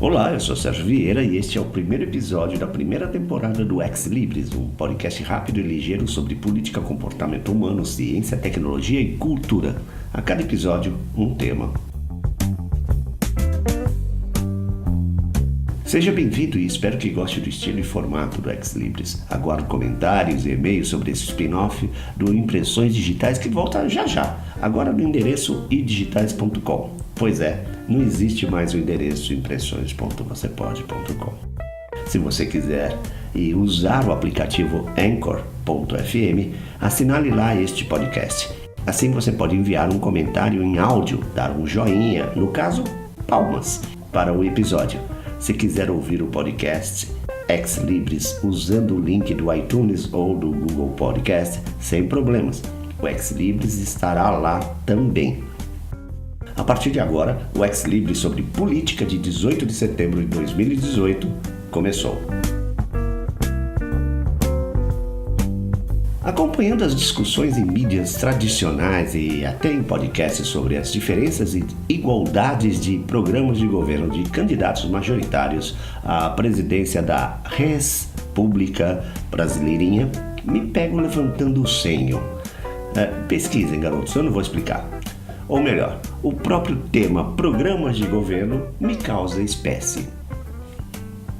Olá, eu sou Sérgio Vieira e este é o primeiro episódio da primeira temporada do Ex Libris, um podcast rápido e ligeiro sobre política, comportamento humano, ciência, tecnologia e cultura. A cada episódio, um tema. Seja bem-vindo e espero que goste do estilo e formato do Ex Libris. Aguardo comentários e e-mails sobre esse spin-off do Impressões Digitais que volta já, agora no endereço idigitais.com. Pois é, não existe mais o endereço impressões.vocêpode.com. Se você quiser e usar o aplicativo Anchor.fm, assinale lá este podcast. Assim você pode enviar um comentário em áudio, dar um joinha, no caso, palmas, para o episódio. Se quiser ouvir o podcast Ex Libris usando o link do iTunes ou do Google Podcast, sem problemas. O Ex Libris estará lá também. A partir de agora, o Ex Libris sobre política de 18 de setembro de 2018 começou. Acompanhando as discussões em mídias tradicionais e até em podcasts sobre as diferenças e igualdades de programas de governo de candidatos majoritários à presidência da República Brasileirinha, me pego levantando o senho. Pesquisem, garotos, eu não vou explicar. Ou melhor, o próprio tema programas de governo me causa espécie.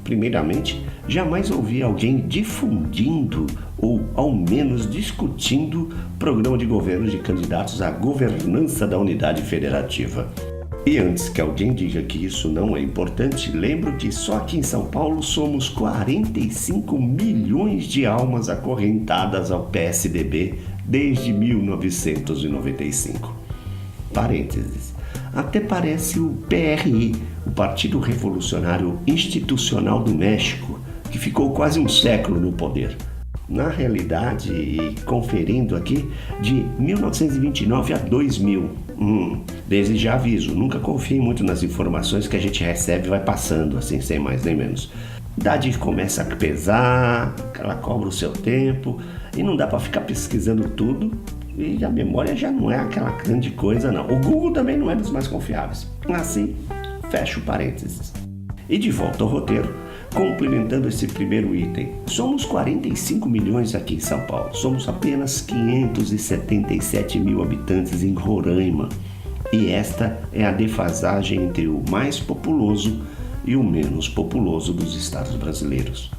Primeiramente, jamais ouvi alguém difundindo ou ao menos discutindo programa de governo de candidatos à governança da unidade federativa. E antes que alguém diga que isso não é importante, lembro que só aqui em São Paulo somos 45 milhões de almas acorrentadas ao PSDB desde 1995. Parênteses. Até parece o PRI, o Partido Revolucionário Institucional do México, que ficou quase um século no poder. Na realidade, e conferindo aqui, de 1929 a 2000. Desde já aviso, nunca confie muito nas informações que a gente recebe e vai passando, assim, sem mais nem menos. A idade começa a pesar, ela cobra o seu tempo, e não dá para ficar pesquisando tudo, e a memória já não é aquela grande coisa, não. O Google também não é dos mais confiáveis. Assim, fecho parênteses. E de volta ao roteiro, complementando esse primeiro item. Somos 45 milhões aqui em São Paulo. Somos apenas 577 mil habitantes em Roraima. E esta é a defasagem entre o mais populoso e o menos populoso dos estados brasileiros.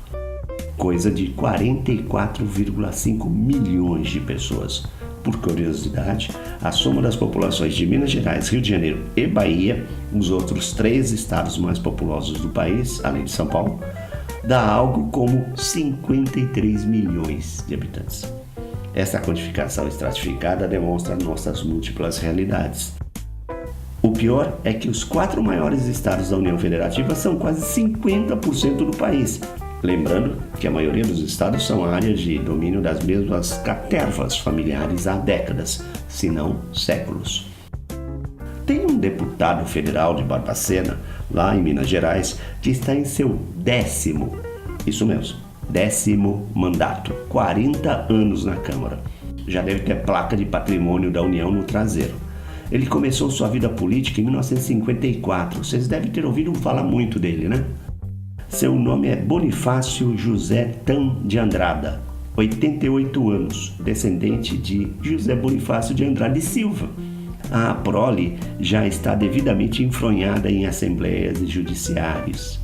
Coisa de 44,5 milhões de pessoas. Por curiosidade, a soma das populações de Minas Gerais, Rio de Janeiro e Bahia, os outros 3 estados mais populosos do país, além de São Paulo, dá algo como 53 milhões de habitantes. Essa quantificação estratificada demonstra nossas múltiplas realidades. O pior é que os 4 maiores estados da União Federativa são quase 50% do país. Lembrando que a maioria dos estados são áreas de domínio das mesmas catervas familiares há décadas, se não séculos. Tem um deputado federal de Barbacena, lá em Minas Gerais, que está em seu 10º mandato, 40 anos na Câmara. Já deve ter placa de patrimônio da União no traseiro. Ele começou sua vida política em 1954, vocês devem ter ouvido falar muito dele, né? Seu nome é Bonifácio José Tam de Andrada, 88 anos, descendente de José Bonifácio de Andrade e Silva. A prole já está devidamente enfronhada em assembleias e judiciários.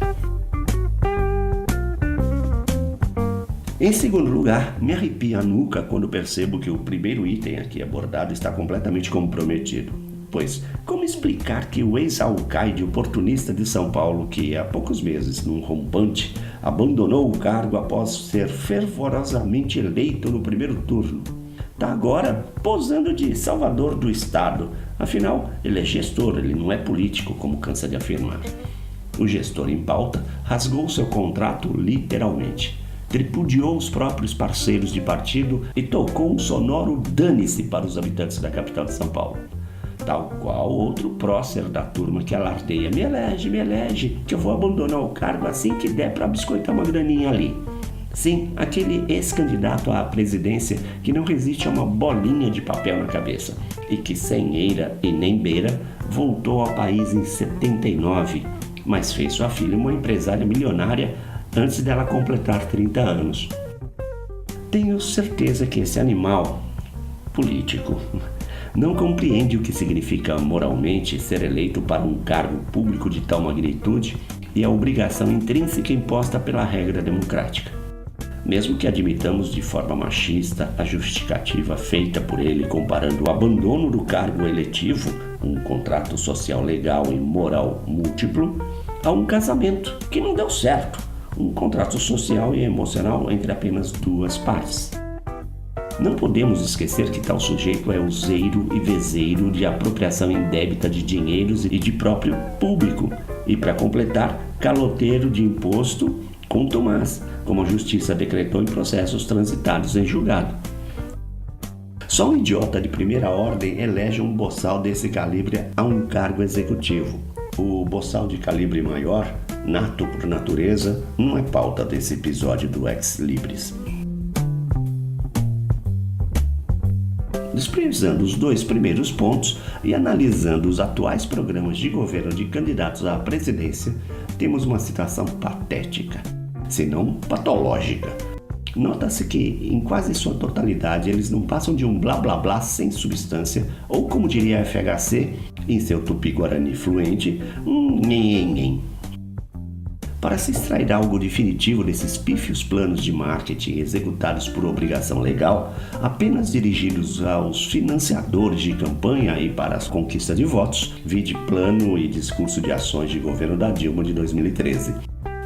Em segundo lugar, me arrepia a nuca quando percebo que o primeiro item aqui abordado está completamente comprometido. Pois, como explicar que o ex-alcaide oportunista de São Paulo, que há poucos meses, num rompante, abandonou o cargo após ser fervorosamente eleito no primeiro turno, está agora posando de salvador do Estado? Afinal, ele é gestor, ele não é político, como cansa de afirmar. O gestor em pauta rasgou seu contrato literalmente, tripudiou os próprios parceiros de partido e tocou um sonoro dane-se para os habitantes da capital de São Paulo. Tal qual outro prócer da turma que alardeia: me elege, que eu vou abandonar o cargo assim que der para biscoitar uma graninha ali. Sim, aquele ex-candidato à presidência que não resiste a uma bolinha de papel na cabeça e que sem eira e nem beira voltou ao país em 79, mas fez sua filha uma empresária milionária antes dela completar 30 anos. Tenho certeza que esse animal político não compreende o que significa moralmente ser eleito para um cargo público de tal magnitude e a obrigação intrínseca imposta pela regra democrática. Mesmo que admitamos de forma machista a justificativa feita por ele comparando o abandono do cargo eletivo, um contrato social legal e moral múltiplo, a um casamento que não deu certo, um contrato social e emocional entre apenas duas partes. Não podemos esquecer que tal sujeito é useiro e vezeiro de apropriação indébita de dinheiros e de próprio público, e, para completar, caloteiro de imposto contumaz, como a justiça decretou em processos transitados em julgado. Só um idiota de primeira ordem elege um boçal desse calibre a um cargo executivo. O boçal de calibre maior, nato por natureza, não é pauta desse episódio do Ex Libris. Desprezando os dois primeiros pontos e analisando os atuais programas de governo de candidatos à presidência, temos uma situação patética, se não patológica. Nota-se que, em quase sua totalidade, eles não passam de um blá blá blá sem substância, ou como diria a FHC, em seu tupi-guarani fluente, nhen. Para se extrair algo definitivo desses pífios planos de marketing executados por obrigação legal, apenas dirigidos aos financiadores de campanha e para as conquistas de votos, vide plano e discurso de ações de governo da Dilma de 2013.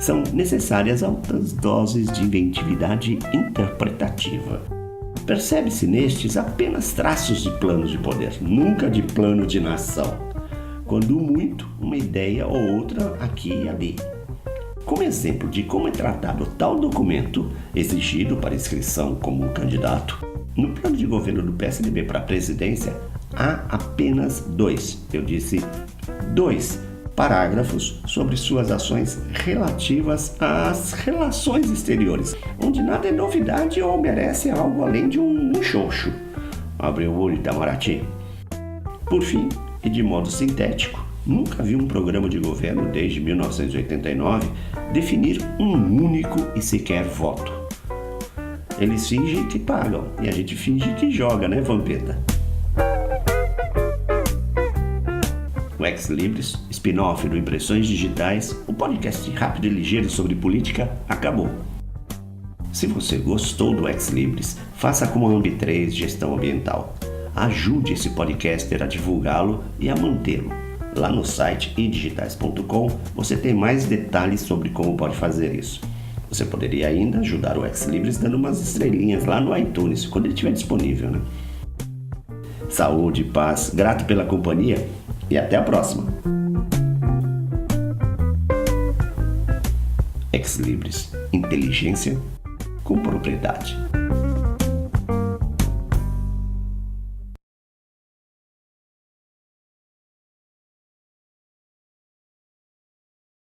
São necessárias altas doses de inventividade interpretativa. Percebe-se nestes apenas traços de planos de poder, nunca de plano de nação. Quando muito, uma ideia ou outra aqui e ali. Como exemplo de como é tratado tal documento, exigido para inscrição como candidato, no plano de governo do PSDB para a presidência, há apenas dois parágrafos sobre suas ações relativas às relações exteriores, onde nada é novidade ou merece algo além de um xoxo. Abre o olho, Itamaraty. Por fim, e de modo sintético, nunca vi um programa de governo desde 1989 definir um único e sequer voto. Eles fingem que pagam e a gente finge que joga, né, Vampeta? O Ex Libris, spin-off do Impressões Digitais, o podcast rápido e ligeiro sobre política, acabou. Se você gostou do Ex Libris, faça como a Ambi3 Gestão Ambiental. Ajude esse podcaster a divulgá-lo e a mantê-lo. Lá no site idigitais.com você tem mais detalhes sobre como pode fazer isso. Você poderia ainda ajudar o Ex Libris dando umas estrelinhas lá no iTunes, quando ele estiver disponível, né? Saúde, paz, grato pela companhia e até a próxima. Ex Libris, inteligência com propriedade.